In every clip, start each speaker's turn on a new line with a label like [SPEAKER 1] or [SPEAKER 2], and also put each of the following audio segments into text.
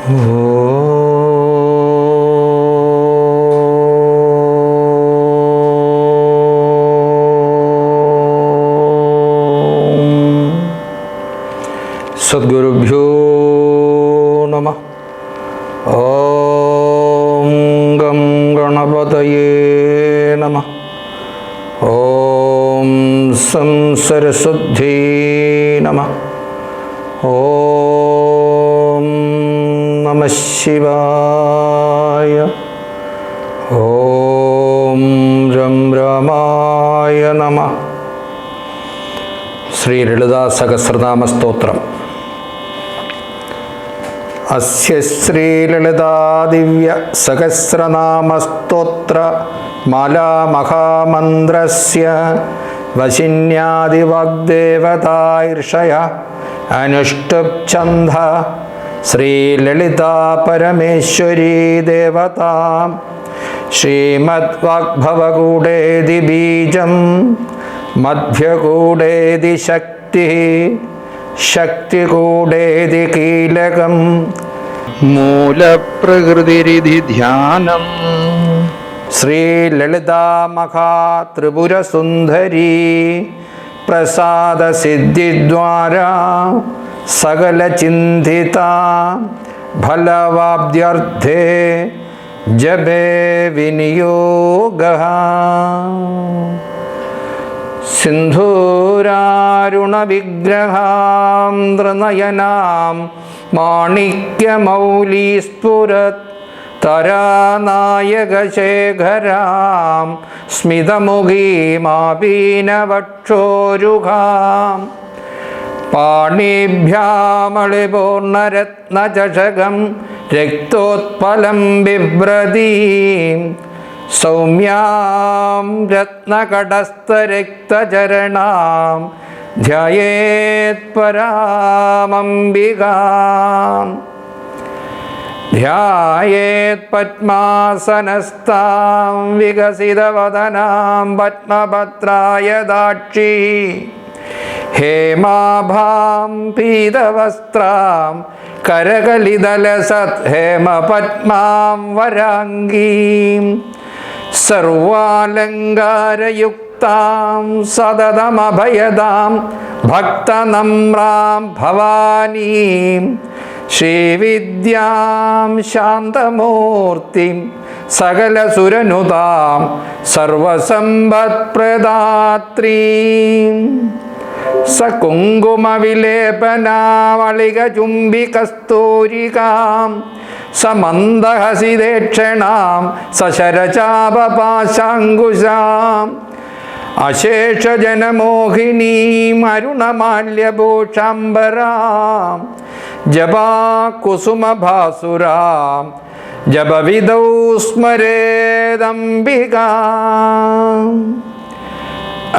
[SPEAKER 1] സദ്ഗുരുഭ്യോ നമഃ. ഓം ഗം ഗണപതയേ നമഃ. ഓം സം സരസ്വത്യേ നമഃ. ഓം നമഃ ശിവായ. ഓം രം രാമായ നമഃ. ശ്രീ ലളിതാ സഹസ്രനാമ സ്തോത്രം. അസ്യ ശ്രീ ലളിതാ ദിവ്യ സഹസ്രനാമ സ്തോത്ര മാലാ മഹാമന്ത്രസ്യ വശിന്യാദിവാഗ്ദേവതാർഷയ അനുഷ്ടുപ് ഛന്ദ ശ്രീ ലളിതാ പരമേശ്വരീ ദേവതാം ശ്രീമദ് വാഗ്ഭവകൂടേതി ബീജം മധ്യകൂടേതി ശക്തി ശക്തികൂടേതി കീലകം മൂലപ്രകൃതിരിധി ധ്യാനം. ശ്രീ ലളിതാ മഹാ ത്രിപുരസുന്ദരീ പ്രസാദ സിദ്ധിദ്വാരാ സകല ചിന്തിത ഫലവാപ്ത്യർത്ഥേ ജപേ വിനിയോഗഃ. സിന്ധൂരാരുണവിഗ്രഹാം ത്രിനയനാം മാണിക്യമൗലീസ്ഫുരത് തരാനായകശേഖരാം സ്മിതമുഖീമാപീനവക്ഷോരുഹാം പാണിഭ്യാമളിപൂർണരത്നചഷകം രക്തോത്പലം ബിഭ്രതീം സൗമ്യാം രത്നകടസ്ഥരക്തചരണാം ധ്യായേത് പരാമംബികാം. ധ്യായേത് പദ്മാസനസ്ഥാം വികസിതവദനാം പദ്മപത്രായദാക്ഷീ ഹേമാഭാം പീതവസ്ത്രാം കരകലിതലസത് ഹേമപദ്മാം വരാംഗീം സർവാലങ്കാരയുക്താം സതതമഭയദാം ഭക്തനമ്രാം ഭവാനീം ശ്രീവിദ്യാം ശാന്തമൂർത്തിം സകലസുരനുതാം സർവസമ്പത്പ്രദാത്രീം സകുങ്കുമവിലേപനാവളികചുംബികസ്തൂരികാം സമന്ദഹസിതേക്ഷണാം സശരചാപപാശാങ്കുശാം അശേഷജനമോഹിനീം അരുണമാല്യഭൂഷാംബരാം ജപാകുസുമഭാസുരാം ജപവിദൗ സ്മരേദംബികാം.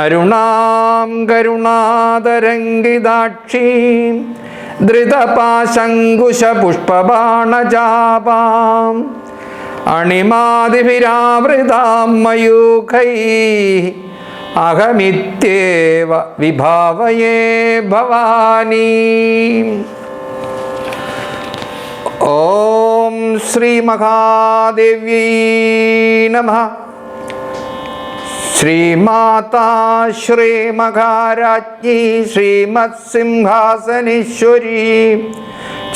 [SPEAKER 1] അരുണാം കരുണാതരംഗിതാക്ഷീം ധൃതപാശങ്കുശപുഷ്പബാണചാപാം അണിമാദിഭിരാവൃതാം മയൂഖൈഃ അഹമിത്യേവ വിഭാവയേ ഭവാനീം. ഓം ശ്രീ മഹാദേവ്യൈ നമഃ. ശ്രീമാതാ ശ്രീ മഹാരാജ്ഞി ശ്രീമത്സിംഹാസനേശ്വരീ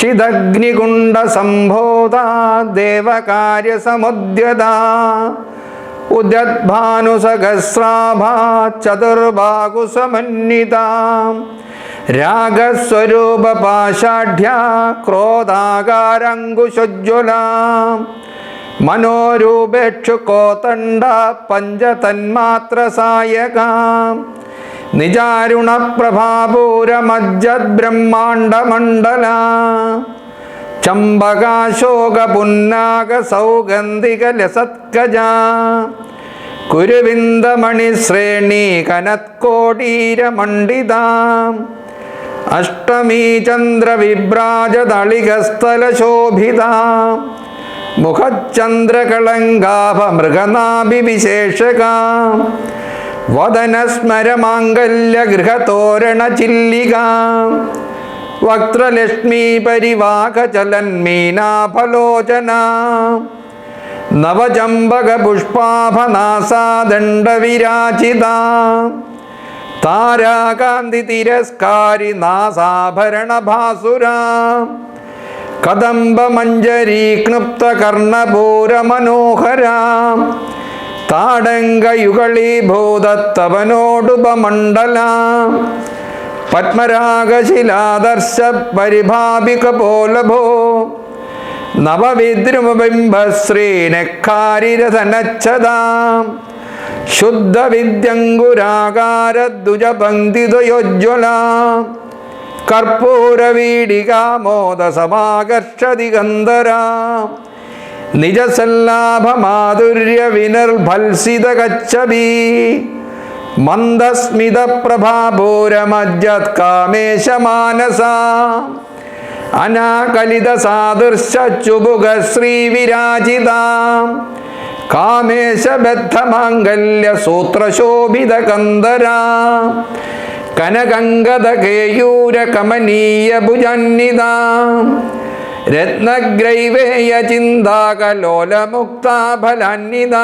[SPEAKER 1] ചിദഗ്നികുണ്ഡസംഭോധാ ദേവകാര്യസമുദ്യതാ ഉദ്യദ്ഭാനുസഹസ്രാഭാ ചതുർബാഹുസമന്വിതാ രാഗസ്വരൂപപാഷാഢ്യാ ക്രോധാകാരങ്കുശോജ്വലാ മനോരൂപേക്ഷുകോതണ്ഡ പഞ്ചതന്മാത്രസായകാം നിജാരുണപ്രഭാപൂരമജ്ജദ്ബ്രഹ്മാണ്ഡമണ്ഡലാ ചമ്പകാശോകപുന്നാകസൗഗന്ധികലസത്കജാ കുരുവിന്ദമണിശ്രേണീ കനത്കോടീരമണ്ഡിതാ അഷ്ടമീ ചന്ദ്രവിഭ്രാജതളികസ്ഥലശോഭിതാ മുഖചന്ദ്രകളങ്കാഭമൃഗനാഭിവിശേഷകാ വദനസ്മരമാംഗല്യഗൃഹതോരണചില്ലികാ വക്ത്രലക്ഷ്മീ പരിവാഹചലന്മീനാഫലോചന നവചമ്പക പുഷ്പാഭനാസാദണ്ഡവിരാജിത താരാകാന്തി തിരസ്കാരി നാസാഭരണഭാസുര കദംബമഞ്ജരീ ക്നുപ്ത കർണപൂരമനോഹര താടങ്കയുഗളീഭൂതത്തവനോടുപമണ്ഡല പത്മരാഗശിലാദർശ പരിഭാപികപോലഭോ നവവിദ്രുമബിംബശ്രീനഖാരിരഥനച്ഛദാ ശുദ്ധവിദ്യങ്കുരാകാരദ്വിജപങ്ക്തിദ്വയോജ്വല കർപ്പൂരവീടികാമോദസമാകർഷതിഗന്ധര നിജസല്ലാഭമാധുര്യ വിനിർഭത്സിതകച്ഛവി മന്ദസ്മിതപ്രഭാപൂരമജ്ജത് കാമേശമാനസ അനാകലിതസാദൃശ്ചുബുഗശ്രീവിരാജിത കാമേശബദ്ധമാംഗല്യസൂത്രശോഭിതകന്ദര കനകങ്കദകേയൂരകമനീയഭുജന്നിത രത്നഗ്രൈവേയചിന്താകലോലമുക്താഫലാന്വിത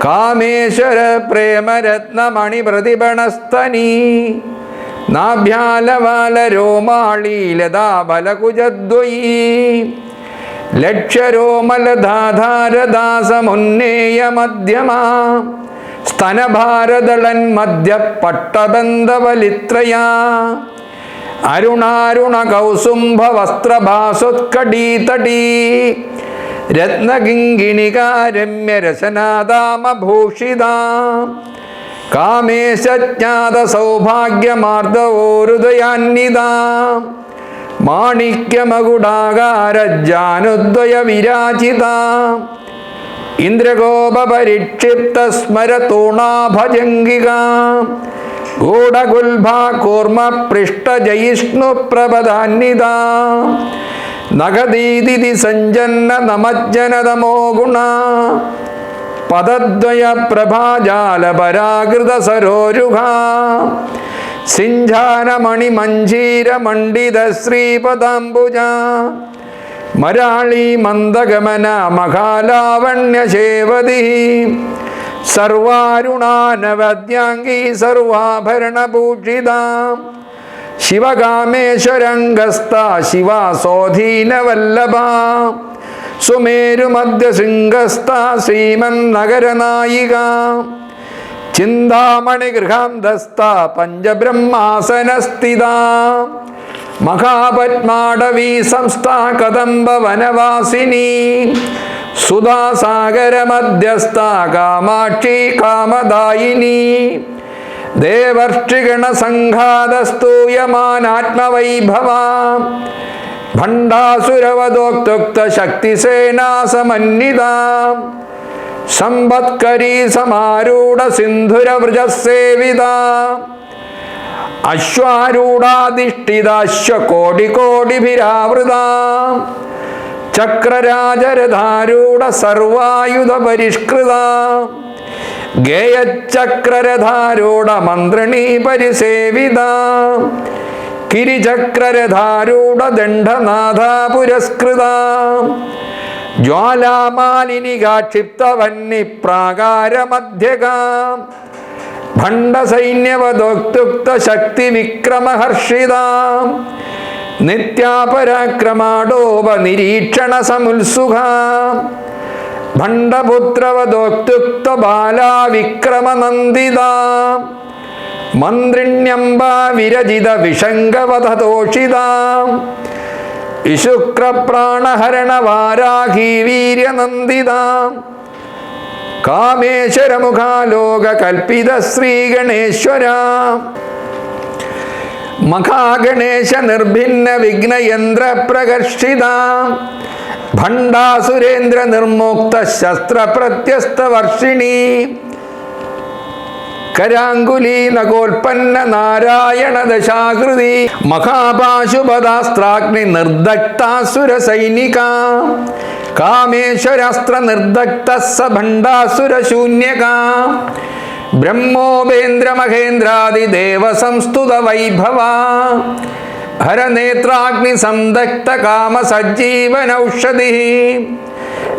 [SPEAKER 1] കാമേശ്വര പ്രേമരത്നമണിപ്രതിപണസ്തനീ നാഭ്യാലവാലരോമാളീലതാബലകുജദ്വയീ ലക്ഷ്യരോമലധാധാരദാസമുന്നേയമധ്യമാ സ്തനഭാരദളന്മധ്യപട്ടബന്ധവലിത്രയാ അരുണാരുണകൗസുംഭവസ്ത്രഭാസുത്കടീതടീ രത്നകിങ്കിണികാരമ്യരസനാദാമഭൂഷിത കാമേശജ്ഞാതസൗഭാഗ്യമാർദ്ദവോരുദയാന്വിത മാണിക്യമകുടാകാരജാനുദ്വയവിരാജിത ഇന്ദ്രഗോപരിക്ഷിപ്തസ്മരതൂണാഭജംഗിക ഗൂഢഗുൽഭാകൂർമ്മപൃഷ്ടജയിഷ്ണുപ്രപദാന്വിത നഗദീദിതി സഞ്ജന്ന നമജ്ജനതമോ ഗുണ പദദ്വയ പ്രഭാജാലപരാകൃത സരോരുഹ സിഞ്ജാനമണിമഞ്ജീരമണ്ഡിത ശ്രീപദാംബുജ മരാളി മന്ദഗമന മഹാലാവണ്യശേവതി സർവാരുണാനവദ്യാംഗീ സർവാഭരണഭൂഷിത ശിവകാമേശ്വരംഗസ്ഥ ശിവാസോധീനവല്ലഭ സുമേരുമധ്യശൃംഗസ്ഥ ശ്രീമന്നഗരനായിക ചിന്താമണിഗൃഹാന്തസ്ഥ പഞ്ചബ്രഹ്മാസനസ്ഥിത മഹാപത്മാടവീ സംസ്ഥ കദംബവനവാസിനി സുധാസാഗരമധ്യസ്ഥ കാമാക്ഷി കാമദായിനി ദേവർഷിഗണസംഘാതസ്തൂയമാനാത്മവൈഭവ ഭണ്ഡാസുരവദോക്തുക്ത ശക്തിസേനാസമന്വിത സമ്പത്കരീ സമാരൂഢ സിന്ധുരവൃജസേവിത അശ്വാരൂഢാധിഷ്ഠിത അശ്വകോടികോടിഭിരാവൃത ചക്രരാജരഥാരൂഢ സർവായുധ പരിഷ്കൃത ഗേയചക്രരഥാരൂഢ മന്ത്രിണീ പരിസേവിത കിരിചക്രരഥാരൂഢ ദണ്ഡനാഥ പുരസ്കൃത ജ്വാലാമാലിനികാക്ഷിപ്തവന്നി പ്രാകാരമധ്യക ഭണ്ഡസൈന്യവദോക്തുക്ത ശക്തി വിക്രമഹർഷിത നിത്യാപരാക്രമാടോപ നിരീക്ഷണ സമുത്സുഖ ഭണ്ഡപുത്രവദോക്തുക്ത ബാലാ വിക്രമനന്ദിത മന്ത്രിണ്യംബ വിരജിത വിഷംഗവധതോഷിത വിശുക്രപ്രാണഹരണ വാരാഹി വീര്യനന്ദിത കാമേശ്വരമുഖാലോക കൽപ്പിത ശ്രീഗണേശ്വര മഹാഗണേശ നിർഭിന്ന വിഘ്നയന്ത്ര പ്രകർഷിത ഭണ്ഡാസുരേന്ദ്ര നിർമുക്ത ശസ്ത്ര പ്രത്യസ്ത വർഷിണി കരാങ്കുലി നഗോൽപ്പന്ന നാരായണ ദശാകൃതി മഹാപാശുപദാസ്ത്രാഗ്നി നിർദഗ്ധാസുര സൈനിക കാമേശ്വരാസ്ത്ര നിർദഗ്ധ സ ഭണ്ഡാസുര ശൂന്യക ബ്രഹ്മോപേന്ദ്ര മഹേന്ദ്രാദിദേവ സംസ്തുത വൈഭവ ഹരനേത്രാഗ്നി സംദഗ്ധ കാമ സജ്ജീവനൌഷധി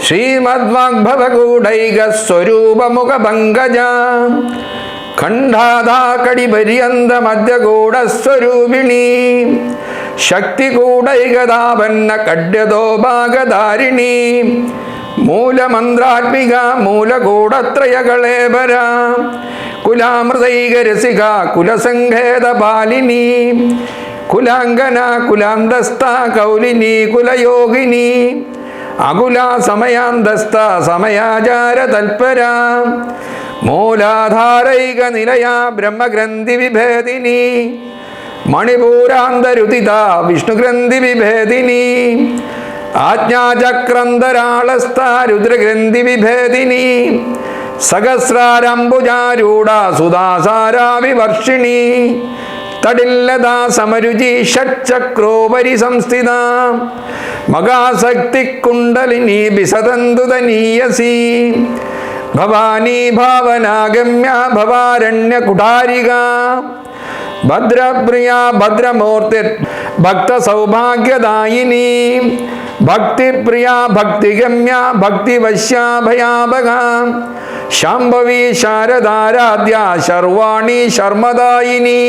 [SPEAKER 1] ശ്രീമദ്വാഗ്ഭവഗൂഢൈക സ്വരൂപമുഖ പങ്കജ ഖണ്ഡാധാകടിപര്യന്ത മധ്യഗൂഢസ്വരൂപിണി ശക്തികൂടൈകതാപന്ന കഡ്യതോ ഭാഗധാരിണി മൂലമന്ത്രാത്മിക മൂലകൂടത്രയകളേബര കുലാമൃതൈകരസിക കുലസംഘേദപാലിനി കുലാംഗന കുലാന്തസ്ഥ കൗലിനി കുലയോഗിനി അകുല സമയാന്തസ്ഥ സമയാചാര തൽപര മൂലാധാരൈക നിലയ ബ്രഹ്മഗ്രന്ഥി വിഭേദിനി മണിപൂരാന്തരുദിത വിഷ്ണുഗ്രന്ഥി വിഭേദിനി ആജ്ഞാചക്രന്തരാളസ്ഥ രുദ്രഗ്രന്ഥി വിഭേദിനി സഹസ്രാരംബുജാരൂഢ സുധാസാരാ വിവർഷിണി തടില്ലതാ സമരുചി ഷട്ചക്രോപരി സംസ്ഥിത മഹാശക്തി കുണ്ടലിനി ബിസതന്തുതനീയസി ഭവാനി ഭാവനാഗമ്യ ഭവാരണ്യ കുഠാരിക ഭദ്രപ്രിയ ഭദ്രമൂർത്തി ഭക്ത സൗഭാഗ്യദായിനി ഭക്തിപ്രിയ ഭക്തിഗമ്യ ഭക്തിവശ്യാഭയാഭക ശാംഭവി ശാരദാരാധ്യ ശർവാണി ശർമ്മദായിനി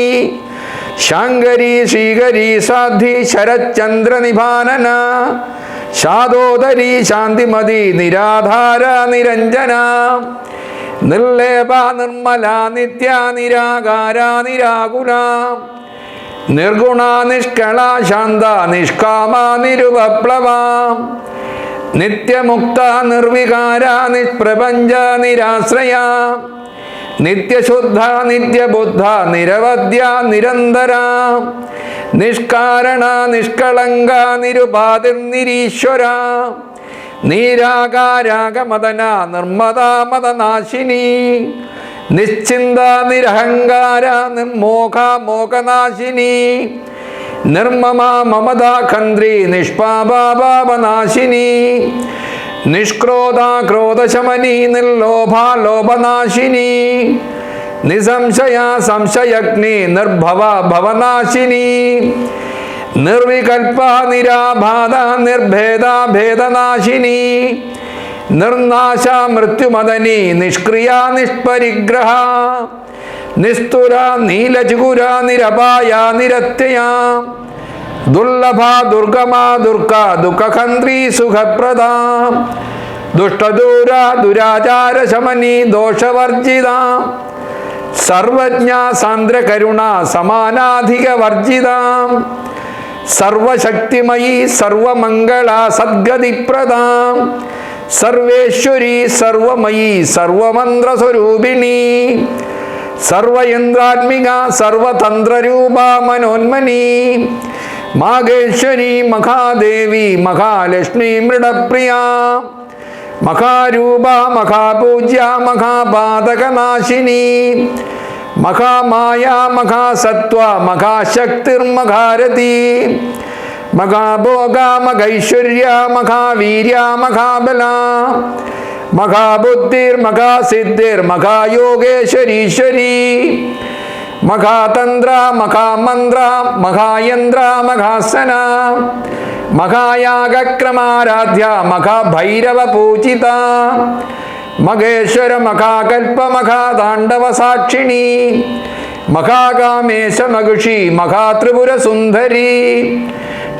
[SPEAKER 1] ശാങ്കരി ശ്രീകരി സാധ്വി ശരച്ചന്ദ്രനിഭാനന ശാദോദരി ശാന്തിമതി നിരാധാര നിരഞ്ജന നിർലേപ നിർമ്മല നിത്യ നിരാകാര നിരാകുല നിർഗുണ നിഷ്കള ശാന്ത നിഷ്കാമ നിരുപപ്ലവ നിത്യമുക്ത നിർവികാര നിഷ്പ്രപഞ്ച നിരാശ്രയ നിത്യശുദ്ധ നിത്യബുദ്ധ നിരവധ്യ നിരന്തര നിഷ്കാരണ നിഷ്കളങ്ക നിരുപാതിർ നിരീശ്വര നീരാകാരാഗമദന നിർമ്മദാ മദനാശിനി നിശ്ചിന്ത നിരഹങ്കാര നിർമോഹ മോഹനാശിനി നിർമ്മമ മമതാ ഖന്ദ്രി നിഷ്പാപാപാപനാശിനി നിഷ്ക്രോധ ക്രോധശമനി നിർലോഭ ലോഭനാശിനി നിസംശയ സംശയഗ്നി നിർഭവ ഭവനാശിനി നിർവികൽപ നിരാബാധ നിർഭേദ ഭേദനാശിനി നിർനാശ മൃത്യുമദനി നിഷ്ക്രിയ നിഷ്പരിഗ്രഹ നിസ്തുര നീലചുകുര നിരപായ നിരത്യയ ദുർലഭ ദുർഗമ ദുർഗ ദുഃഖഖന്ത്രി സുഖപ്രദ ദുഷ്ടദൂര ദുരാചാര ശമനി ദോഷവർജിത സർവജ്ഞ സാന്ദ്രകരുണ സമാനാധിക വർജിത സർവശക്തിമയി സർവമംഗള സദ്ഗതിപ്രദ സർവേശ്വരി സർവമയി സർവമന്ത്രസ്വരൂപിണി സർവയന്ത്രാത്മിക സർവതന്ത്രരൂപ മനോന്മനി മാഗേശ്വരി മഹാദേവി മഹാലക്ഷ്മി മൃഡപ്രിയ മഹാരൂപ മഹാപൂജ്യ മഹാപാതകനാശിനി മഹാമായ മഹാസത്വ മഹാശക്തിർമഹാരതി മഹാഭോഗ മഹൈശ്വര്യ മഹാവീര്യ മഹാബല മഹാബുദ്ധിർ മഹാസിദ്ധിർ മഹായോഗേശ്വരീശ്വരി മഹാതന്ത്ര മഹാമന്ത്ര മഹായന്ത്ര മഹാസന മഹായാഗക്രമാരാധ്യ മഹാഭൈരവ പൂജിത മഹേശ്വര മഹാകൽപ മഹാതാണ്ഡവ സാക്ഷിണി മഹാകാമേശ മഹിഷി മഹാത്രിപുര സുന്ദരി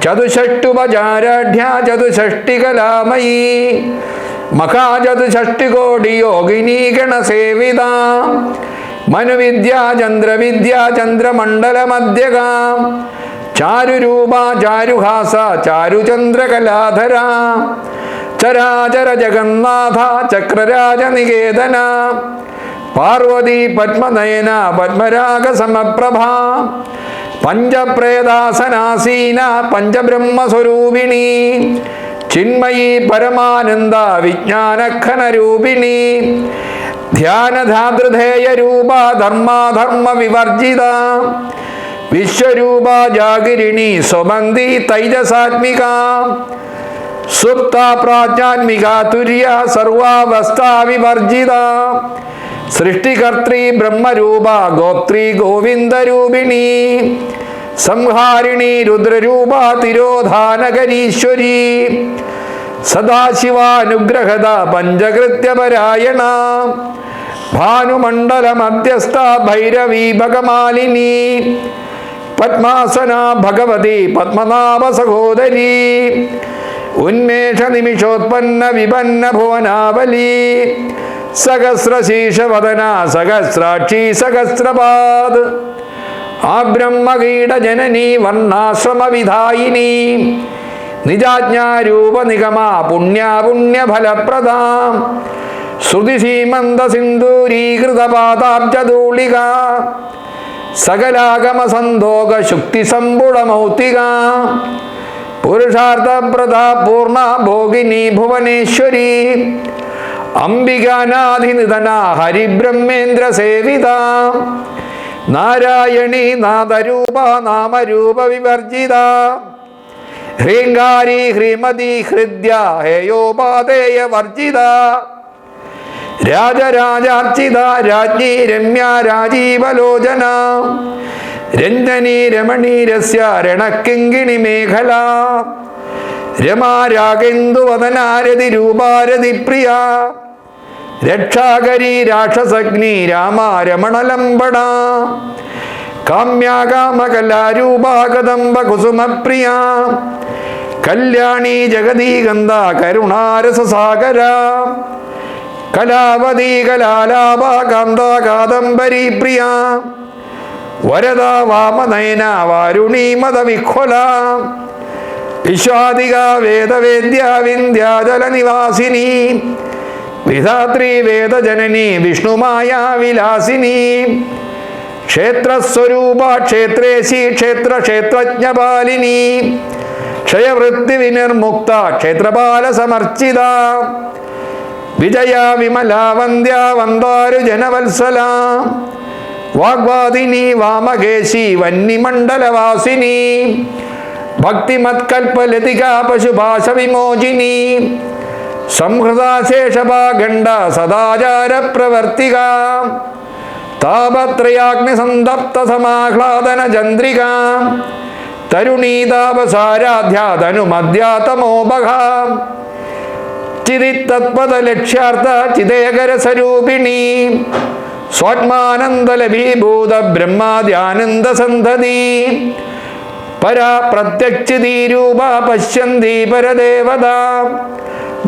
[SPEAKER 1] ചതുഷഷ്ടുപചാരാഢ്യ ചതുഷഷ്ടികലാമയീ മഹാചതുഷഷ്ടികോടി യോഗിനീ ഗണസേവിത മനുവിദ്യ ചന്ദ്രവിദ്യ ചന്ദ്രമണ്ഡലമധ്യക ചാരുരൂപ ചാരുഹാസ ചാരുചന്ദ്രകലാധര ചരാചര ജഗന്നാഥ ചക്രരാജനികേതന പാർവതി പത്മനയന പത്മരാഗ സമപ്രഭ പഞ്ചപ്രേതാസനാസീന പഞ്ചബ്രഹ്മസ്വരൂപിണി ചിന്മയി പരമാനന്ദ വിജ്ഞാനഖനരൂപിണി ധ്യാനധാതൃധേയ രൂപ ധർമാധർമ്മ വിവർജിത വിശ്വരൂപ ജാഗിരിണി സ്വമന്തി തൈജസാത്മിക സുപ്ത പ്രാജ്ഞാത്മിക തുര്യ സർവാവസ്ഥാ വിവർജിത സൃഷ്ടികർत्री ബ്രഹ്മരൂപ ഗോപ്ത്രീ ഗോവിന്ദരൂപിണി സംഹാരിണി രുദ്രരൂപ തിരോധാനകരീശ്വരി സദാശിവാനുഗ്രഹത പഞ്ചകൃത്യപരായണ ഭാനുമണ്ഡല മധ്യസ്ഥ ഭൈരവീ ഭഗമാലിനി പത്മാസന ഭഗവതി പത്മനാഭ സഹോദരി ഉന്മേഷ നിമിഷോത്പന്ന വിപന്ന ഭുവനാവലി സഹസ്രശീർഷവദന സഹസ്രാക്ഷി സഹസ്രപാദ് ആബ്രഹ്മകീട ജനനി വർണ്ണാശ്രമ വിധായിനി നിജാജ്ഞാരൂപ നിഗമ പുണ്യഫലപ്രദ ശ്രുതിസീമന്ത സിന്ദൂരീകൃത പാദാബ്ജധൂളിക സകലാഗമ സന്തോക ശുക്തി സമ്പുടമൗക്തിക പുരുഷാർത്ഥപ്രദ പൂർണ്ണ ഭോഗിനി ഭുവനേശ്വരി അംബികാനാധിനിധന ഹരിബ്രഹ്മേന്ദ്ര സേവിത നാരായണി നാദരൂപ നാമരൂപ വിവർജിത ഹ്രീങ്കാരി ഹ്രീമതി ഹൃദ്യ ഹേയോപാദേയ വർജിത രാജരാജാർച്ചിത രാജ്ഞി രമ്യ രാജീവലോചന രഞ്ജനി രമണീരസ്യ രണക്കിങ്കിണി മേഖല രമാ രാഗേന്ദുവദനാരതി രൂപാരതി പ്രിയ രക്ഷാകരി രാക്ഷസഗ്നി രാമ രമണലംബണ കാമ്യാകാമകലാരൂപാകദംബ കുസുമപ്രിയ കല്യാണി ജഗദീഗന്ധ കരുണാരസസാഗര കലാവതി കലാലാപ കാന്ത കാദംബരി പ്രിയ വരദ വാമനയന വാരുണീ മദവിഖ്വല വിശ്വാദിക വേദവേദ്യ വിന്ധ്യാചല നിവാസിനി വിധാത്രി വേദജനനി വിഷ്ണുമായ വിലാസിനി ക്ഷേത്രസ്വരൂപ ക്ഷേത്രേശി ക്ഷേത്രജ്ഞപാലിനി ക്ഷയവൃത്തി വിനിർമുക്ത ക്ഷേത്രപാല സമർച്ചിത വിജയ വിമല വന്ദ്യ വന്ദാരു ജനവത്സല വാഗ്വാദിനി വാമകേശി വന്യമണ്ഡലവാസിനി ഭക്തിമത്കൽപലതിക പശുഭാഷ വിമോചിനി സംഹൃതാശേഷഭാഗണ്ഡ സദാചാര പ്രവർത്തിക താപത്രയാഗ്നിസന്തപ്ത സമാഹ്ലാദന ചന്ദ്രിക തരുണീതാപസാരാധ്യാതനുമധ്യാതമോപഘ ചിരിത്തത്പദലക്ഷ്യാർത്ഥ ചിദേകരസ്വരൂപിണി സ്വാത്മാനന്ദലഭീഭൂത ബ്രഹ്മാദ്യാനന്ദ സന്ധതി പരാ പ്രത്യക്ഷിതീരൂപ പശ്യന്തി പരദേവത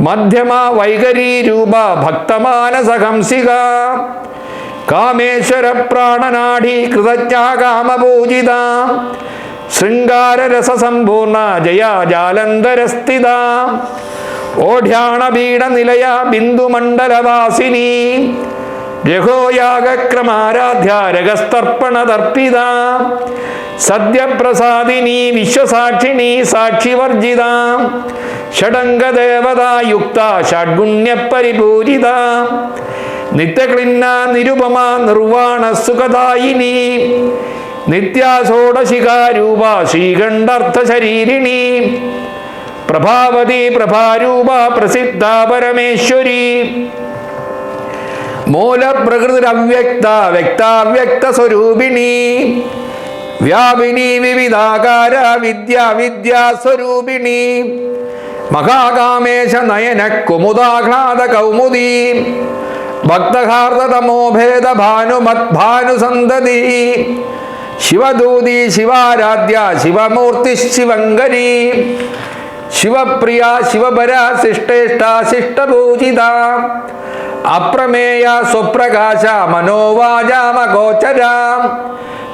[SPEAKER 1] മധ്യമ വൈഖരീരൂപ ഭക്തമാനസഹംസിക കാമേശ്വര പ്രാണനാഢി കൃതജ്ഞാ കാമപൂജിത ശൃംഗാരരസസമ്പൂർണ ജയാ ജാലന്ധരസ്ഥിത ഓഢ്യാണബീഡ നിലയ ബിന്ദുമണ്ഡലവാസിനി രഘോയാഗക്രമാരാധ്യ രഗസ്തർപ്പണതർപ്പിത സദ്യപ്രസാദിനി വിശ്വസാക്ഷിണി സാക്ഷിവർജിത ഷഡംഗദേവതായുക്ത ഷഡ്ഗുണ്യപരിപൂരിത നിത്യക്ലിന്ന നിരുപമ നിർവാണ സുഖദായിനി നിത്യാഷോഡശിഖാരൂപ ശ്രീകണ്ഠാർത്ഥശരീരിണി പ്രഭാവതി പ്രഭാരൂപ പ്രസിദ്ധ പരമേശ്വരി മൂലപ്രകൃതിരവ്യക്ത വ്യക്താവ്യക്ത സ്വരൂപിണി വ്യാപിനി വിവിധാകാര വിദ്യാസ്വരൂപിണി മഹാകാമേശ നയന കുമുദാഹ്ലാദ കൗമുദി ഭക്തഹാർദതമോഭേദ ഭാനുമദ്ഭാനുസന്തതി ശിവദൂതി ശിവാരാധ്യ ശിവമൂർത്തി ശിവങ്കരി ശിവപ്രിയ ശിവപര ശിഷ്ടേഷ്ട ശിഷ്ടപൂജിത അപ്രമേയ സ്വപ്രകാശ മനോവാചാമഗോചര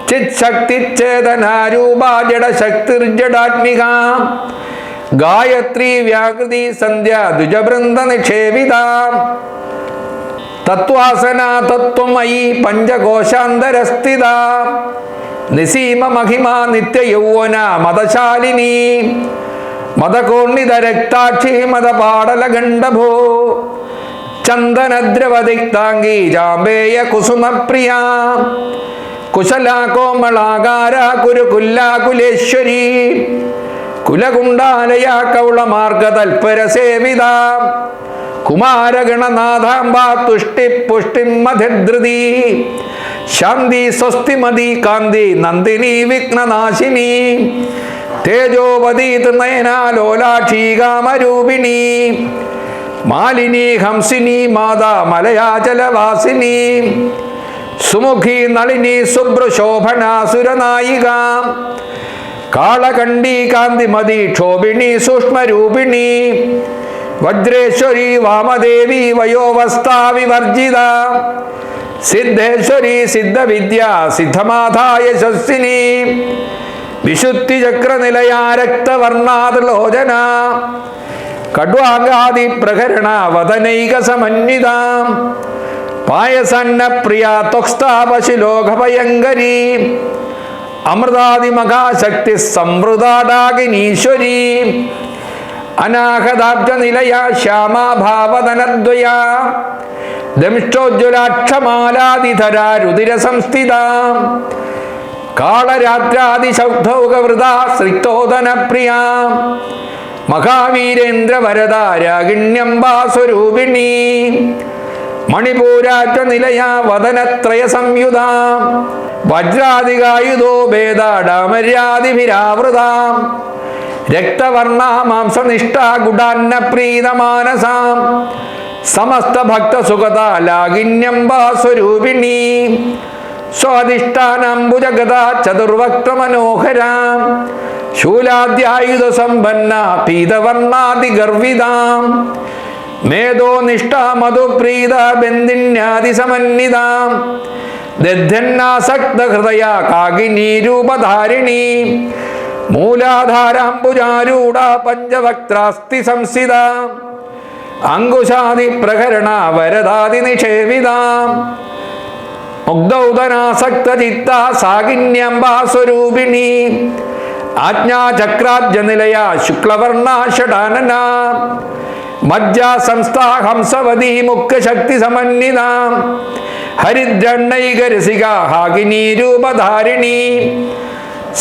[SPEAKER 1] ചിച്ഛക്തിച്ഛേദനാരൂപ ജഡശക്തിർജഡാത്മിക ഗായത്രി വ്യാകൃതി സന്ധ്യ ദ്വിജവൃന്ദ നിക്ഷേപിത തത്വാസന തത്വമയി പഞ്ചകോശാന്തരസ്ഥിത നിസീമ മഹിമ നിത്യയൗവന മദശാലിനി മദകോർണിത രക്താക്ഷി മദപാടലഗണ്ഡഭോ ചന്ദനദ്രവദിക്താംഗി ജാംബേയ കുസുമപ്രിയ കുശലാ കോമളാകാര കുരുകുല്ലാകുലേശ്വരി കുലകുണ്ടാലയ കൗളമാർഗതൽപരസേവിത കുമാരഗണനാഥാംബ തുഷ്ടി പുഷ്ടിം മധൃതി ശാന്തി സ്വസ്തിമതി കാന്തി നന്ദിനി വിഘ്നനാശിനി തേജോവതി നയനാ ലോലാക്ഷി കാമരൂപിണി മാലിനി ഹംസിനി മാതാ മലയാചലവാസിനി സുമുഖി നളിനി ശുഭ്രശോഭനാസുരനായിക കാളകണ്ഠീ കാന്തിമതി ക്ഷോഭിണി സൂക്ഷ്മരൂപിണി വജ്രേശ്വരി വാമദേവി വയോവസ്ഥാ വിവർജിത സിദ്ധേശ്വരി സിദ്ധവിദ്യ സിദ്ധമാതാ യശസ്വിനി വിശുദ്ധിചക്രനിലയാ രക്തവർണാതിലോചന കഡ്വാംഗാദി പ്രകരണ വദനൈക സമന്വിത പായസന്ന പ്രിയ ത്വക്സ്ഥാപശിലോകഭയങ്കരി അമൃതാദിമഹാശക്തി സംവൃതാടാകിനീശ്വരി അനാഹതാബ്ജ നിലയ ശ്യാമാഭാവതനദ്വയ ദംഷ്ടോജ്വലാക്ഷമാലാദിധര രുതിര സംസ്ഥിത കാളരാത്രാദിശൗദ്ധൗകവൃത ശ്രിക്തോദന പ്രിയ മഹാവീരേന്ദ്രവരദ രാഗിണ്യംബാസ്വരൂപിണി മണിപൂരാറ്റ നിലയ വദനത്രയ സംയുത വജ്രാദികായുധോ ഭേദാഡാമര്യാദിഭിരാവൃത രക്തവർണ മാംസനിഷ്ഠ ഗുഡാന്ന പ്രീതമാനസ സമസ്ത ഭക്ത സുഗത ലാഗിന്യംബാസ്വരൂപിണി സ്വാധിഷ്ഠാനംബുജഗത ചതുർവക്ത്ര മനോഹര ശൂലാദ്യായുധ സമ്പന്ന പീതവർണാതിഗർവിത മേധോനിഷ്ഠ മധുപ്രീത ബന്ധിന്യാദിസമന്വിത ദദ്ധന്നാസക്ത ഹൃദയ കാകിനീ രൂപധാരിണി മൂലാധാരാംബുജാരൂഢ പഞ്ചവക്ത്രാസ്തി സംസ്ഥിത അങ്കുശാദി പ്രകരണ വരദാതി നിഷേവിത മുഗ്ധൗദനാസക്ത ചിത്ത സാകിന്യംബാസ്വരൂപിണി ആജ്ഞാചക്രാബ്ജനിലയ ശുക്ലവർണ ഷടാനന മജ്ജാ സംസ്ഥാ ഹംസവതി മുഖ്യശക്തി സമന്വിത ഹരിദ്രണ്ണൈകരസിക ഹാകിനീ രൂപധാരിണി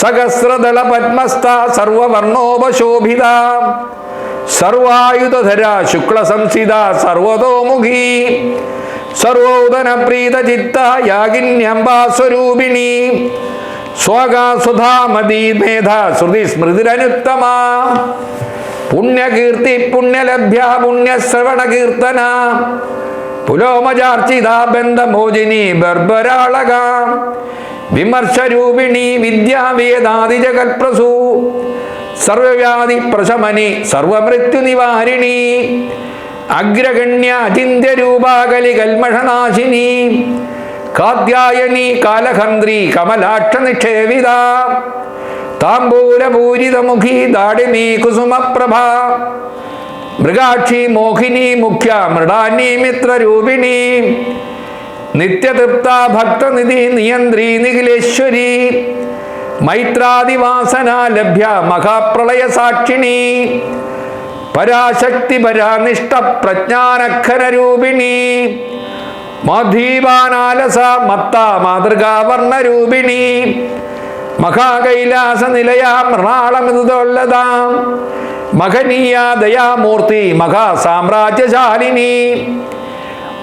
[SPEAKER 1] സഹസ്രദള പത്മസ്ഥ സർവവർണോപശോഭിത സർവായുധര ശുക്ലസംസ്ഥിത സർവതോമുഖി സർവോദന പ്രീത ചിത്ത യാഗിന്യംബാസ്വരൂപിണി സ്വകാസുധാമതി മേധ ശ്രുതി സ്മൃതിരനുത്തമ പുണ്യകീർത്തി പുണ്യലഭ്യ പുണ്യശ്രവണ കീർത്തന പുലോമചാർച്ചിത ബന്ധമോചിനി ബർബരാളക വിമർശരൂപിണി വിദ്യാവേദാദിജഗൽപ്രസൂ സർവവ്യാധി പ്രശമനി സർവമൃത്യുനിവാരിണി അഗ്രഗണ്യ അചിന്യരൂപാകലി കൽമഷനാശിനി കാത്യായനി കാലഹന്ത്രി കമലാക്ഷ നിക്ഷേവിത താംബൂലപൂരിതമുഖി ദാടിമീ കുസുമപ്രഭ മൃഗാക്ഷി മോഹിനി മുഖ്യ മൃഡാനി മിത്രരൂപിണി നിത്യതൃപ്ത ഭക്തനിധി നിയന്ത്രി നിഖിലേശ്വരി മൈത്രാദിവാസന ലഭ്യ മഹാപ്രളയ സാക്ഷിണി പരാശക്തി പരാനിഷ്ഠ പ്രജ്ഞാനഖരരൂപിണി മധീപാനാലസ മത്ത മാതൃകാവർണരൂപിണി മഹാകൈലാസ നിലയ മൃണാളമൃതോല്ലതാം മഹനീയ ദയാമൂർത്തി മഹാസാമ്രാജ്യശാലിനി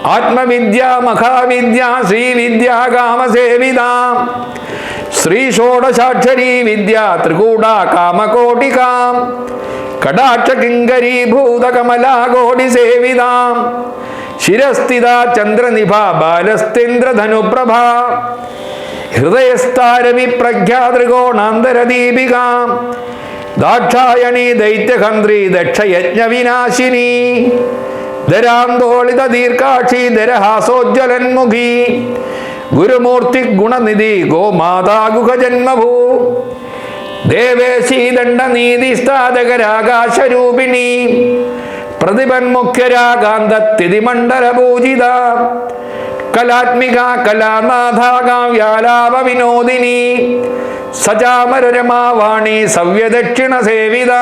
[SPEAKER 1] ആത്മവിദ്യ മഹാവിദ്യ ശ്രീവിദ്യ കാമസേവിത ശ്രീ ഷോഡശാക്ഷരീ വിദ്യ ത്രികൂട കാമകോടിക കടാക്ഷ കിങ്കരീ ഭൂതകമലാകോടി സേവിത ശിരസ്ഥിത ചന്ദ്രനിഭ ബാലസ്തേന്ദ്രധനുപ്രഭ ഹൃദയസ്ഥാരവി പ്രഖ്യാതൃകോണാന്തരദീപിക ദാക്ഷായണി ദൈത്യഹന്ത്രി ദക്ഷയജ്ഞവിനാശിനി ധരാന്തോളിത ദീർഘാക്ഷി ധരഹാസോജ്വലന്മുഖി ഗുരുമൂർത്തി ഗുണനിധി ഗോമാതാ ഗുഹജന്മഭൂ ദേവേശി ദണ്ഡനീതിസ്ഥാതകരാകാശരൂപിണി പ്രതിപന്മുഖ്യരാകാന്തത്തിതിമണ്ഡലപൂജിത കലാത്മിക കലാനാഥ കാവ്യാലാപ വിനോദിനി സചാമരരമാവാണി സവ്യദക്ഷിണ സേവിത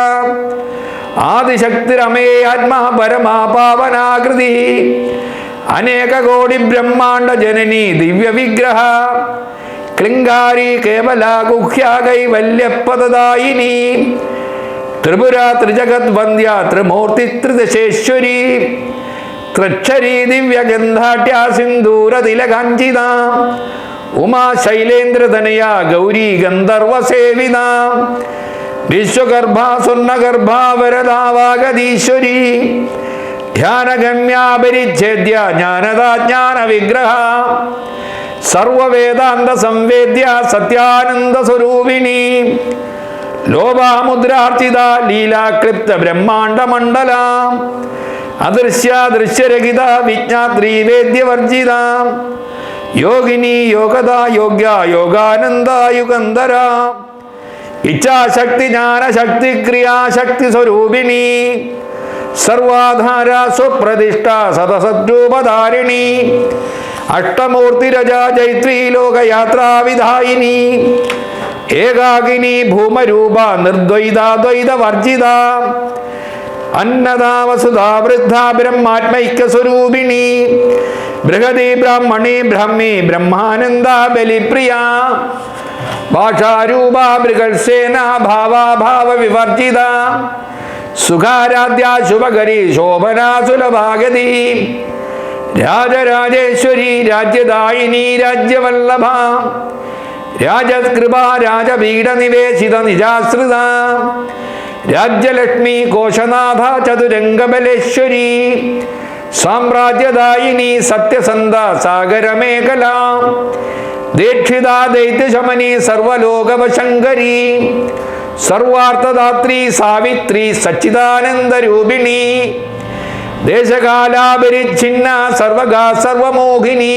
[SPEAKER 1] ആദിശക്തിരമേ ആത്മാ പരമാ പാവനാകൃതി അനേക കോടി ബ്രഹ്മാണ്ഡ ജനനി ദിവ്യ വിഗ്രഹ ക്ലിംഗാരി കേവല ഗുഹ്യ കൈവല്യപദദായിനി ത്രിപുര ത്രിജഗത് വന്ദ്യ ത്രിമൂർത്തി ത്രിദശേശ്വരി ത്രക്ഷരീ ദിവ്യഗന്ധാട്യ സിന്ദൂരതിലകാഞ്ചിത ഉമാ ശൈലേന്ദ്രതനയ ഗൗരി ഗന്ധർവസേവിന വിശ്വഗർഭ സ്വർണഗർഭ വരദാവാഗതീശ്വരി ധ്യാനഗമ്യാപരിച്ഛേദ്യ ജ്ഞാനദാജ്ഞാന വിഗ്രഹ സർവവേദാന്ത സംവേദ്യ സത്യാനന്ദ സ്വരൂപിണി ലോപാമുദ്രാർച്ചിത ലീലാക്ലിപ്ത ബ്രഹ്മാണ്ഡ മണ്ഡല അദൃശ്യ ദൃശ്യരഹിത വിജ്ഞാത്രീ വേദ്യവർജിത യോഗിനി യോഗദ യോഗ്യ യോഗാനന്ദ യുഗന്ധര ഇച്ഛാശക്തി ജ്ഞാനശക്തി ക്രിയാശക്തി സ്വരൂപിണി സർവാധാര സ്വപ്രതിഷ്ഠ സതസദ്രൂപധാരിണി അഷ്ടമൂർത്തിരജ ജൈത്രീ ലോകയാത്രാ വിധായിനി ഏകാകിനി ഭൂമരൂപ നിർദ്വൈതാദ്വൈത വർജിത അന്നദാ വസുധാ വൃദ്ധ ബ്രഹ്മാത്മൈക്യ സ്വരൂപിണി ബൃഹതി ബ്രാഹ്മണി ബ്രഹ്മി ബ്രഹ്മാനന്ദ ബലിപ്രിയ ഭാഷാരൂപ ബൃഹത്സേന ഭാവാഭാവ വിവർജിത സുഖാരാധ്യ ശുഭകരി ശോഭനാ സുലഭാഗതി രാജരാജേശ്വരി രാജ്യദായിനി രാജ്യവല്ലഭ രാജകൃപ രാജപീഠ നിവേശിത നിജാശ്രിത രാജ്യലക്ഷ്മി കോശനാഥ ചതുരംഗബലേശ്വരി സാമ്രാജ്യദായിനി സത്യസന്ധ സാഗരമേഖല ദീക്ഷിത ദൈത്യശമനി സർവലോകവശങ്കരി സർവാർത്ഥദാത്രി സാവിത്രി സച്ചിദാനന്ദരൂപിണി ദേശകാലാപരിച്ഛിന്ന സർവഗാ സർവമോഹിനി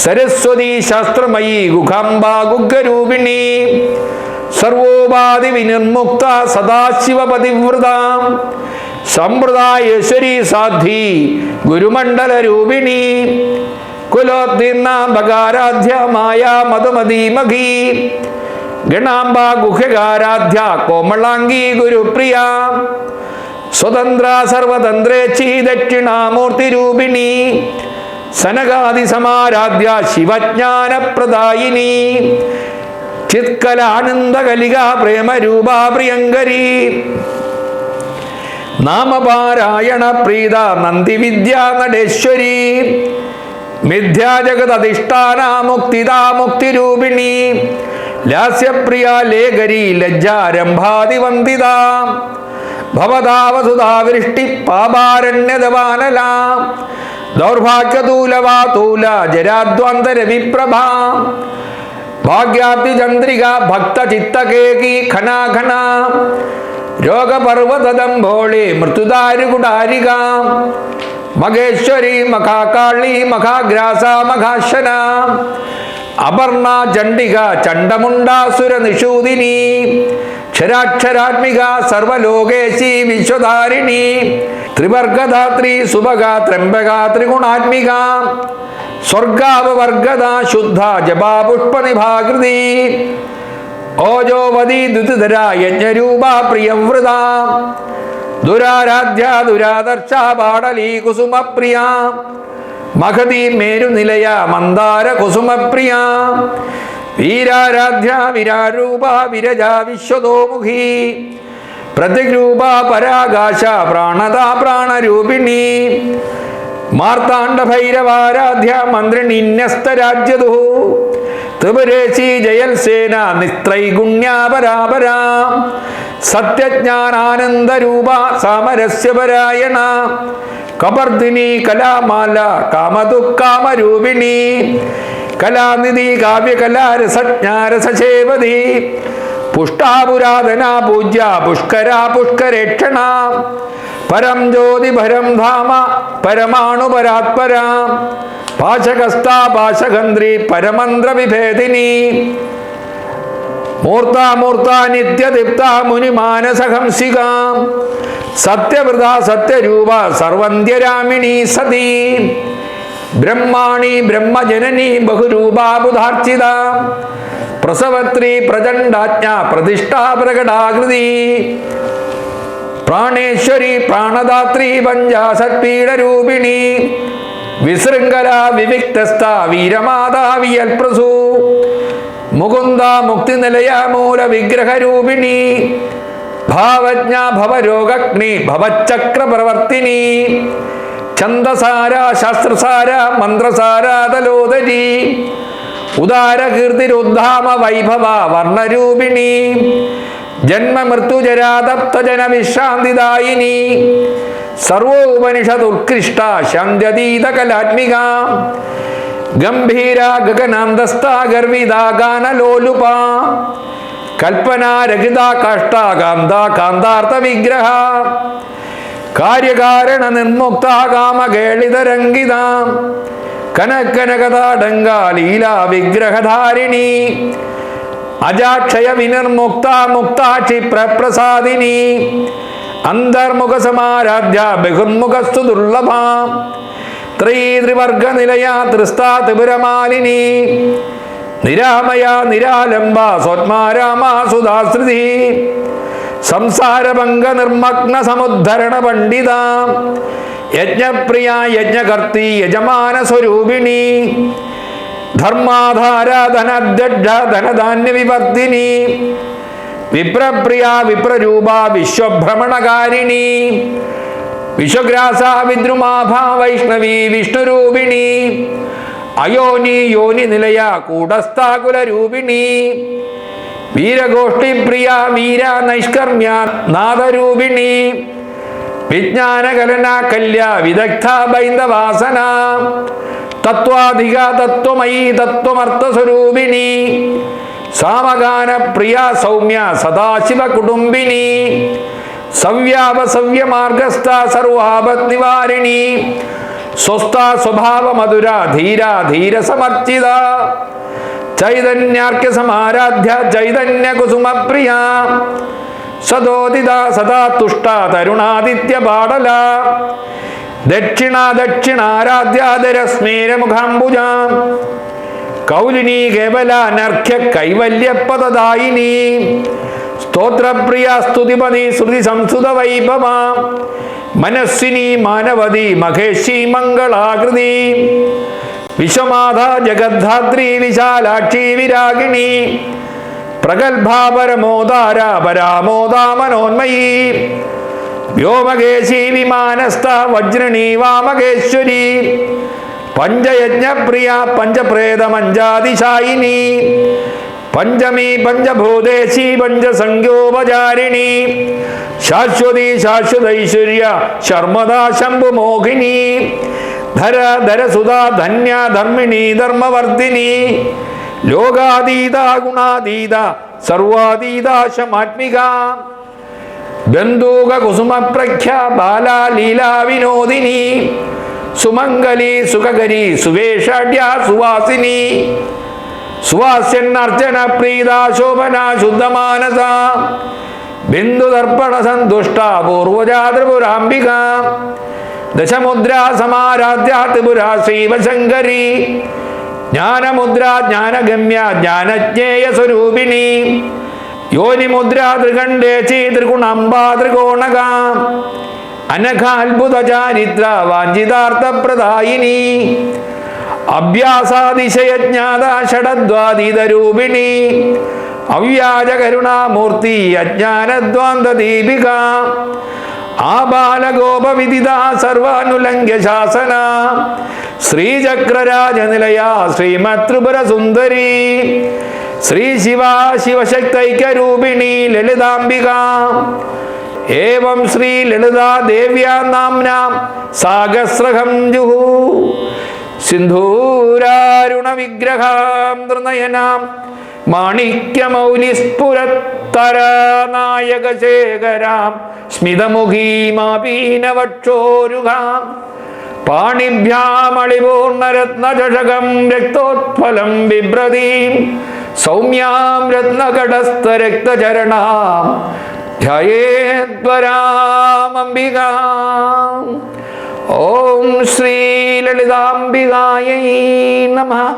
[SPEAKER 1] സരസ്വതി ശാസ്ത്രമയി ഗുഖാംബ ഗുഗ്ഗരൂപിണി സർവോപാധി വിനിർമുക്ത സദാശിവപതിവൃത സമ്പ്രദായേശ്വരി സാധ്വി ഗുരുമണ്ഡല രൂപിണി കുലോത്തീർണ ബകാരാധ്യ മായ മധുമതീമഖി ഗണാംബ ഗുഹ്യകാരാധ്യ കോമളാംഗി ഗുരുപ്രിയ സ്വതന്ത്ര സർവതന്ത്രേച്ചി ദക്ഷിണാമൂർത്തി രൂപിണി സനകാദി സമാരാധ്യ ശിവജ്ഞാനപ്രദായിനി ചിത്കലാനന്ദകലിക പ്രേമരൂപ പ്രിയങ്കരി നാമപാരായണ പ്രീത നന്ദിവിദ്യ നടേശ്വരി മിഥ്യാജഗതധിഷ്ഠാന മുക്തിദാ മുക്തിരൂപിണി ലാസ്യപ്രിയ ലേഖരി ലജ്ജാരംഭാതിവന്ദിത ഭവതാവസുധാവൃഷ്ടി പാപാരണ്യദവാനല ദൗർഭാഗ്യതൂലവാതൂല ജരാദ്വാന്തര വിപ്രഭ ഭാഗ്യാബ്ദി ചന്ദ്രിക ഭക്തചിത്തകേകി ഖനാഖന രോഗപർവതദംഭോളി മൃത്യുദാരുകുടാരിക മഹേശ്വരി മഹാകാളി മഹാഗ്രാസ മഹാശന അപർണ ചണ്ഡിക ചണ്ഡമുണ്ടാസുര നിഷൂദിനി ക്ഷരാക്ഷരാത്മിക സർവലോകേശി വിശ്വധാരിണി ത്രിവർഗധാത്രി സുഭഗ ത്രംബക ത്രിഗുണാത്മിക സ്വർഗാപവർഗദ ശുദ്ധ ജപാ പുഷ്പനിഭാകൃതി ഓജോവതി ദ്വിതധര യജ്ഞരൂപ പ്രിയവൃത ദുരാരാധ്യ ദുരാദർശ പാടലി കുസുമപ്രിയ മഹതി മേരുനിലയ മന്ദാര കുസുമപ്രിയ വീരാരാധ്യ വിരാരൂപ വിരജ വിശ്വതോമുഖി പ്രതിഗ്രൂപ പരാകാശ പ്രാണത പ്രാണരൂപിണി മാർത്താണ്ഡ ഭൈരവാരാധ്യ മന്ത്രിണിന്യസ്തരാജ്യദു ത്രിപുരേശി ജയൽസേന നിസ്ത്രൈഗുണ്യാപരാപര സത്യജ്ഞാനാനന്ദരൂപ സാമരസ്യപരായണ കപർദിനി കലാമാല കാമദുഃഖാമരൂപിണി കലാനിധി കാവ്യകലാരസജ്ഞാരസേവതി പുഷ്ടാപുരാതന പൂജ്യ പുഷ്കര പുഷ്കരേക്ഷണ പരം ജ്യോതി പരം ധാമ പരമാണു പരാത്പര പാശകസ്ഥ പാശകന്ത്രി പരമന്ത്ര വിഭേദിനി മൂർത്താമൂർത്ത നിത്യദീപ്ത മുനിമാനസഹംസിക സത്യവൃത സത്യരൂപ സർവന്ധ്യരാമിണി സതി ബ്രഹ്മാണി ബ്രഹ്മജനനി ബഹുരൂപാബുധാർച്ചിത പ്രസവത്രി പ്രചണ്ഡാജ്ഞ പ്രതിഷ്ഠാ പ്രകടാകൃതി പ്രാണേശ്വരി പ്രാണദാത്രി പഞ്ചാസത്പീഠരൂപിണി വിശൃംഖല വിവിക്തസ്ഥ വീരമാതാ വിയൽപ്രസൂ മുകുന്ദ മുക്തിനിലയ മൂല വിഗ്രഹരൂപിണി ഭാവജ്ഞ ഭവരോഗഗ്നി ഭവചക്രപ്രവർത്തിനി ഛന്ദസാര ശാസ്ത്രസാര മന്ത്രസാര തലോദരി ഉദാരകീർത്തിരുദ്ധാമ വൈഭവ വർണ്ണരൂപിണി ജന്മ മൃത്യുജരാതപ്തജന വിശ്രാന്തിദായിനി സർവോപനിഷദുത്കൃഷ്ട ശാന്ത്യതീത കലാത്മിക ഗംഭീര ഗഗനാന്തസ്ഥ ഗർവിത ഗാനലോലുപ കൽപ്പനാരഹിത കാഷ്ടാകാന്ത കാന്താർത്ഥ വിഗ്രഹ കാര്യകാരണ നിർമുക്ത കാമകേളിതരംഗിത കനകനകതാടങ്ക ലീലാ വിഗ്രഹധാരിണി അജാക്ഷയ വിനിർമുക്ത മുക്ത ക്ഷിപ്രപ്രസാദിനി അന്തർമുഖ സമാരാധ്യ ബഹുർമുഖസ്തു ദുർലഭ ത്രിവർഗ നിലയ ത്രിസ്താ ത്രിപുരമാലിനി നിരാമയ നിരാലംബ സ്വത്മാരാമ സുധാശ്രുതി സംസാരഭംഗ നിർമ്മഗ്ന സമുദ്ധരണ പണ്ഡിത യജ്ഞപ്രിയ യജ്ഞകർത്തി യജമാന സ്വരൂപിണി ധർമാധാര ധനദ്യഡ ധനധാന്യ വിവർദ്ധിനി വിപ്രപ്രിയ വിപ്രരൂപ വിശ്വഭ്രമണകാരിണി വിശ്വഗ്രാസ വിദ്രുമാഭ വൈഷ്ണവി വിഷ്ണുരൂപിണി അയോനി യോനി നിലയ കൂടസ്ഥാകുലരൂപിണി വീരഗോഷ്ഠിപ്രിയ വീര നൈഷ്കർമ്മ്യ നാദരൂപിണി വിജ്ഞാനകലന കല്യ വിദഗ്ധ ബൈന്ദവാസന തത്വാധിക തത്വമയി തത്വമർത്ഥസ്വരൂപിണി സാമഗാന പ്രിയ സൗമ്യ സദാശിവ കുടുംബിനി സവ്യാപസവ്യ മാർഗസ്ഥ സർവാപത് നിവാരിണി സ്വസ്ഥ സ്വഭാവ മധുര ധീര ധീര സമർച്ചിത ചൈതന്യാർക്യ സമാരാധ്യ ചൈതന്യ കുസുമ പ്രിയ സദോദിത സദാ തുഷ്ട തരുണാദിത്യ പാടല ദക്ഷിണ ദക്ഷിണാരാധ്യാദരസ്മേര മുഖാംബുജ കൗലിനി കേവല നർഘ്യ കൈവല്യപദദായിനി സ്തോത്രപ്രിയ സ്തുതിപതി ശ്രുതി സംസ്കൃത വൈഭവ മനസ്സിനി മാനവതി മഹേഷി മംഗളാകൃതി വിശ്വമാധ ജഗദ്ധാത്രി വിശാലാക്ഷി വിരാഗിണി പ്രഗൽഭാപരമോദാര പരാമോദാ മനോന്മയീ വ്യോമകേശി വിമാനസ്ഥ വജ്രണി വാമകേശ്വരി പഞ്ചയജ്ഞപ്രിയ പഞ്ചപ്രേതമഞ്ചാതിശായിനി പഞ്ചമി പഞ്ചഭൂതേശി പഞ്ചസംഖ്യോപചാരിണി ശാശ്വതി ശാശ്വതൈശ്വര്യ ശർമ്മദാ ശംഭുമോഹിനി ധര ധരസുധാ ധന്യ ധർമ്മിണി ധർമ്മവർദ്ധിനി ലോകാതീത ഗുണാതീത സർവാതീത ശമാത്മിക ബന്ധൂക കുസുമ പ്രഖ്യ ബാലാ ലീലാ വിനോദിനി സുമംഗലി സുഖകരി സുവേഷാഢ്യ സുവാസിനി സുവാസ്യന്നർച്ചന പ്രീത ശോഭന ശുദ്ധമാനസ ബിന്ദുദർപ്പണ സന്തുഷ്ട പൂർവജാ ത്രിപുരാംബിക ദശമുദ്ര സമാരാധ്യ ത്രിപുര ശ്രീവശങ്കരി ജ്ഞാനമുദ്ര ജ്ഞാനഗമ്യ ജ്ഞാനജ്ഞേയ സ്വരൂപിണി യോനിമുദ്ര ത്രികണ്ഠേചി ത്രിഗുണാംബ ത്രികോണക അനഘാത്ഭുത ചാരിത്ര വാഞ്ചിതാർത്ഥപ്രദായിനി അഭ്യാസാതിശയജ്ഞാത ഷഡദ്വാതീതരൂപിണി അവ്യാജ കരുണാമൂർത്തി അജ്ഞാനദ്വാന്ത ദീപിക ആബാലഗോപവിദിത സർവാനുലംഘ്യ ശാസന ശ്രീചക്രരാജനിലയ ശ്രീമത്രിപുര സുന്ദരി ശ്രീ ശിവ ശിവശക്തൈക്യരൂപിണി ലളിതാംബിക ഏവം ശ്രീ ലളിതാ ദേവ്യാ നാംനാം സാഗസ്രഹം ജുഹു സിന്ധൂരാരുണ വിഗ്രഹാം നൃനയനാം മാണിക്യമൗലിസ്ഫുരത്തരനായകശേഖരാം സ്മിതമുഖീമാപീനവക്ഷോരുഹാം പാണിഭ്യാമളിപൂർണരത്നചഷകം രക്തോത്ഫലം ബിഭ്രതീം സൗമ്യാം രത്നകടസ്ഥരക്തചരണാം ധ്യേദ്വരാമംബികാം. ഓം ശ്രീ ലളിതാംബികായൈ നമഃ.